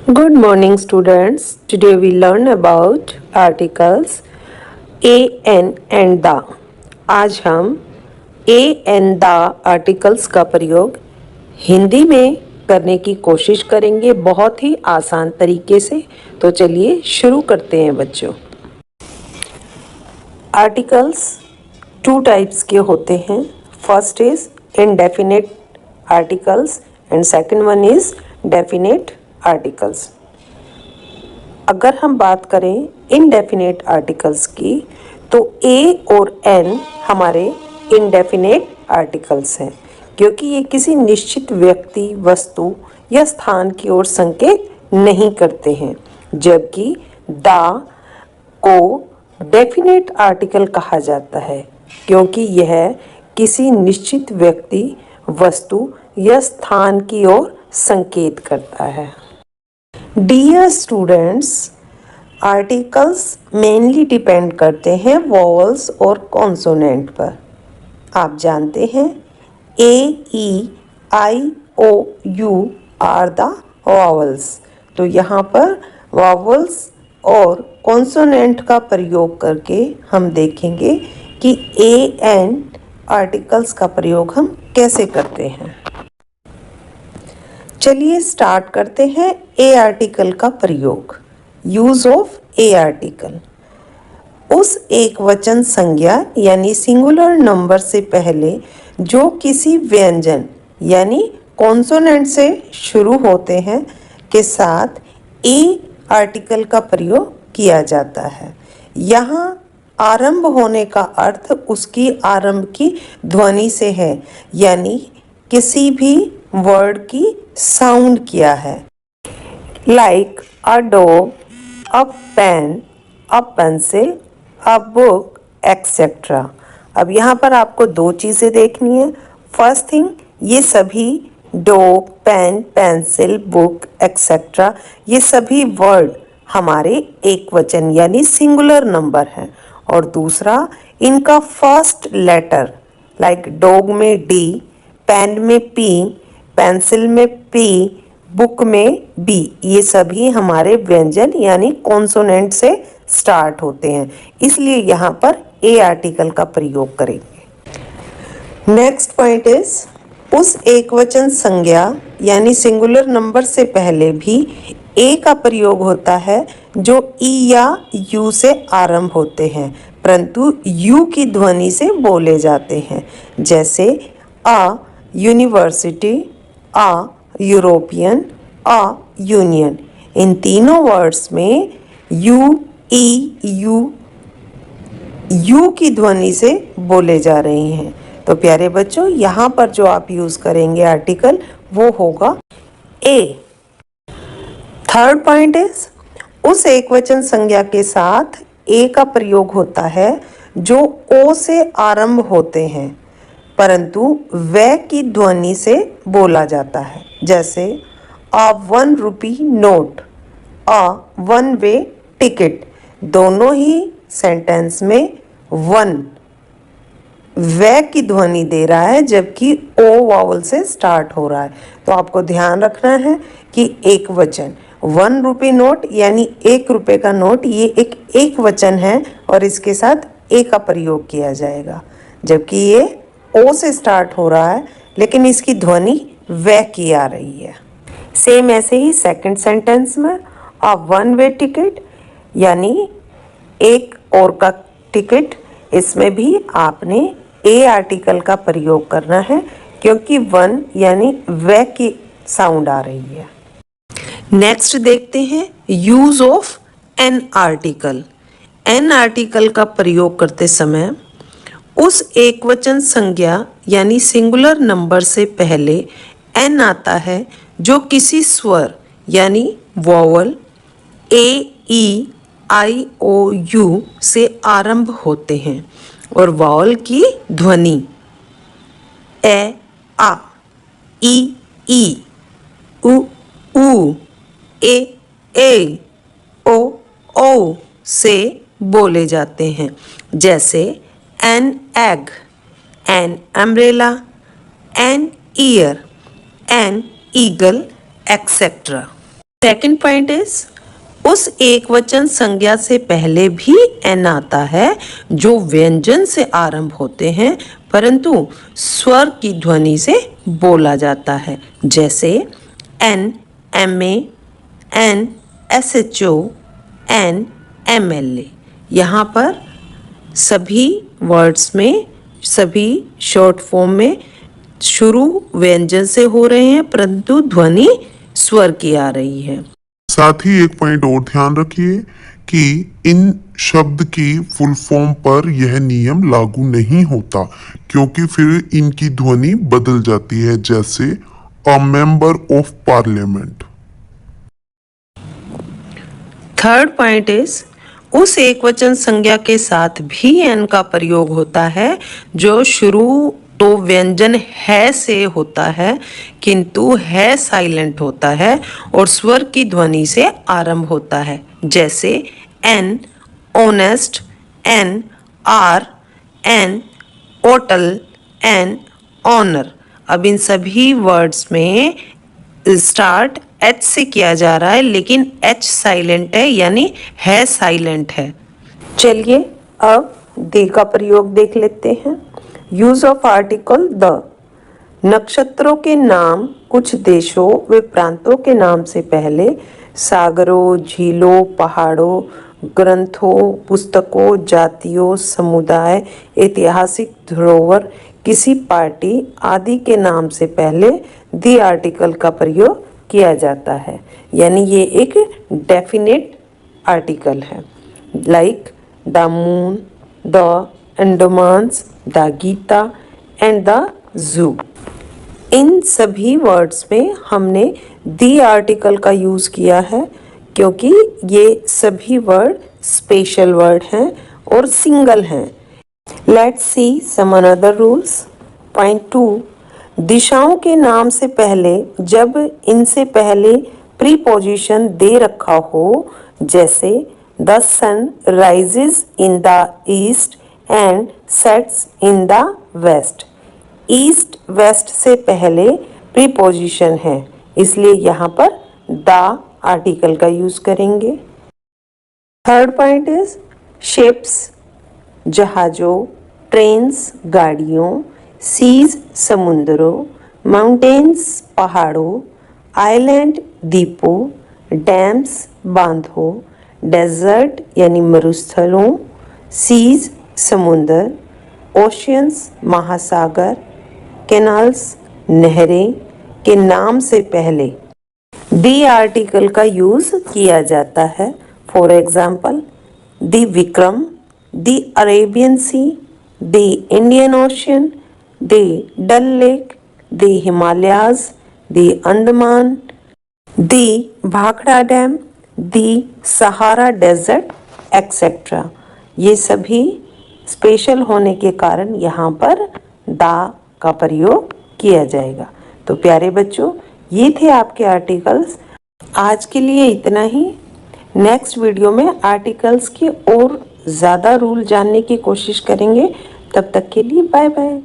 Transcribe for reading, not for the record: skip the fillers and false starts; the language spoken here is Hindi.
Good morning, students. Today we learn about articles a, an and the. आज हम a and the articles का प्रयोग हिंदी में करने की कोशिश करेंगे बहुत ही आसान तरीके से। तो चलिए शुरू करते हैं बच्चों। आर्टिकल्स टू टाइप्स के होते हैं। First is indefinite articles and second one is definite articles. अगर हम बात करें इनडेफिनेट आर्टिकल्स की तो ए और एन हमारे इनडेफिनेट आर्टिकल्स हैं, क्योंकि ये किसी निश्चित व्यक्ति, वस्तु या स्थान की ओर संकेत नहीं करते हैं, जबकि द को डेफिनेट आर्टिकल कहा जाता है, क्योंकि यह किसी निश्चित व्यक्ति, वस्तु या स्थान की ओर संकेत करता है। Dear students, articles mainly depend करते हैं वॉवल्स और कॉन्सोनेंट पर। आप जानते हैं A, E, I, O, U are the vowels. तो यहाँ पर वॉवल्स और कॉन्सोनेंट का प्रयोग करके हम देखेंगे कि ए एन आर्टिकल्स का प्रयोग हम कैसे करते हैं। चलिए स्टार्ट करते हैं ए आर्टिकल का प्रयोग। Use of A article. उस एक वचन संज्ञा यानी सिंगुलर नंबर से पहले जो किसी व्यंजन यानी कॉन्सोनेंट से शुरू होते हैं के साथ ए आर्टिकल का प्रयोग किया जाता है। यहाँ आरंभ होने का अर्थ उसकी आरंभ की ध्वनि से है, यानी किसी भी वर्ड की साउंड किया है। Like a dog, a pen, a pencil, a book etcetera. अब यहाँ पर आपको दो चीज़ें देखनी है। फर्स्ट थिंग, ये सभी dog, pen, pencil, book etcetera ये सभी वर्ड हमारे एक वचन यानी सिंगुलर नंबर हैं। और दूसरा, इनका फर्स्ट लेटर लाइक डॉग में डी, पेन में पी, पेंसिल में पी, बुक में बी, ये सभी हमारे व्यंजन यानी कॉन्सोनेंट से स्टार्ट होते हैं, इसलिए यहाँ पर ए आर्टिकल का प्रयोग करेंगे। नेक्स्ट पॉइंट इज, उस एकवचन संज्ञा यानी सिंगुलर नंबर से पहले भी ए का प्रयोग होता है जो ई या यू से आरंभ होते हैं, परंतु यू की ध्वनि से बोले जाते हैं। जैसे a university, a European, a union. इन तीनों वर्ड्स में यू, ई, यू की ध्वनि से बोले जा रही हैं। तो प्यारे बच्चों, यहाँ पर जो आप यूज करेंगे आर्टिकल वो होगा ए। थर्ड पॉइंट इज, उस एकवचन संज्ञा के साथ ए का प्रयोग होता है जो ओ से आरंभ होते हैं, परंतु व की ध्वनि से बोला जाता है। जैसे अ 1 रुपी नोट, अ 1 वे टिकट। दोनों ही सेंटेंस में वन व की ध्वनि दे रहा है, जबकि ओ वावल से स्टार्ट हो रहा है। तो आपको ध्यान रखना है कि एक वचन 1 रुपये नोट यानी 1 रुपये का नोट, ये एक वचन है और इसके साथ ए का प्रयोग किया जाएगा, जबकि ये ओ से स्टार्ट हो रहा है लेकिन इसकी ध्वनि व की आ रही है। सेम ऐसे ही सेकंड सेंटेंस में अ 1 वे टिकट यानी एक और का टिकट, इसमें भी आपने ए आर्टिकल का प्रयोग करना है, क्योंकि 1 यानी व की साउंड आ रही है। नेक्स्ट देखते हैं use of an article. An article का प्रयोग करते समय उस एकवचन संज्ञा यानी सिंगुलर नंबर से पहले एन आता है जो किसी स्वर यानी vowel A, E, I, O, you से आरंभ होते हैं और वॉवल की ध्वनि ए, आ, ई, उ, ए, ओ से बोले जाते हैं। जैसे an egg, an umbrella, an ear, an eagle etcetera. Second point is उस एक वचन संज्ञा से पहले भी एन आता है जो व्यंजन से आरंभ होते हैं परंतु स्वर की ध्वनि से बोला जाता है, जैसे an M an S H O an M L A. यहाँ पर सभी वर्ड्स में, सभी शॉर्ट फॉर्म में शुरू व्यंजन से हो रहे हैं परंतु ध्वनि स्वर की आ रही है। साथ ही एक पॉइंट और ध्यान रखिए कि इन शब्द की फुल फॉर्म पर यह नियम लागू नहीं होता क्योंकि फिर इनकी ध्वनि बदल जाती है, जैसे a member of parliament. Third point is उस एक वचन संज्ञा के साथ भी एन का प्रयोग होता है जो शुरू तो व्यंजन है से होता है किंतु है साइलेंट होता है और स्वर की ध्वनि से आरंभ होता है, जैसे an honest an hour an hotel an honour. अब इन सभी वर्ड्स में स्टार्ट एच से किया जा रहा है लेकिन एच साइलेंट है यानी है साइलेंट है। चलिए अब दे का प्रयोग देख लेते हैं। Use of article the. नक्षत्रों के नाम कुछ देशों व प्रांतों के नाम से पहले सागरों, झीलों, पहाड़ों, ग्रंथों, पुस्तकों, जातियों, समुदाय, ऐतिहासिक धरोहर, किसी पार्टी आदि के नाम से पहले द आर्टिकल का प्रयोग किया जाता है, यानी ये एक डेफिनेट आर्टिकल है। Like the moon, the Andamans, the Gita and the zoo. इन सभी वर्ड्स में हमने द आर्टिकल का यूज किया है क्योंकि ये सभी वर्ड स्पेशल वर्ड हैं और सिंगल हैं। Let's see some another rules. Point 2, दिशाओं के नाम से पहले जब इनसे पहले प्रीपोजिशन दे रखा हो, जैसे the sun rises in the east and sets in the west. East west से पहले प्रीपोजिशन है इसलिए यहाँ पर द आर्टिकल का यूज करेंगे। थर्ड पॉइंट इज शिप्स, जहाजों, ट्रेन्स गाड़ियों, सीज समुद्रों, माउंटेन्स पहाड़ों, आइलैंड द्वीपों, डैम्स बांधों, डेजर्ट यानी मरुस्थलों, सीज समुंदर, ओशियंस महासागर, कैनाल्स नहरें के नाम से पहले द आर्टिकल का यूज किया जाता है। For example the Vikram, the Arabian Sea, the Indian Ocean, the Dal Lake, the Himalayas, the Andaman, the Bhakra Dam, the Sahara Desert etcetera. ये सभी स्पेशल होने के कारण यहाँ पर द का प्रयोग किया जाएगा। तो प्यारे बच्चों, ये थे आपके आर्टिकल्स। आज के लिए इतना ही। नेक्स्ट वीडियो में आर्टिकल्स के और ज़्यादा रूल जानने की कोशिश करेंगे। तब तक के लिए बाय बाय।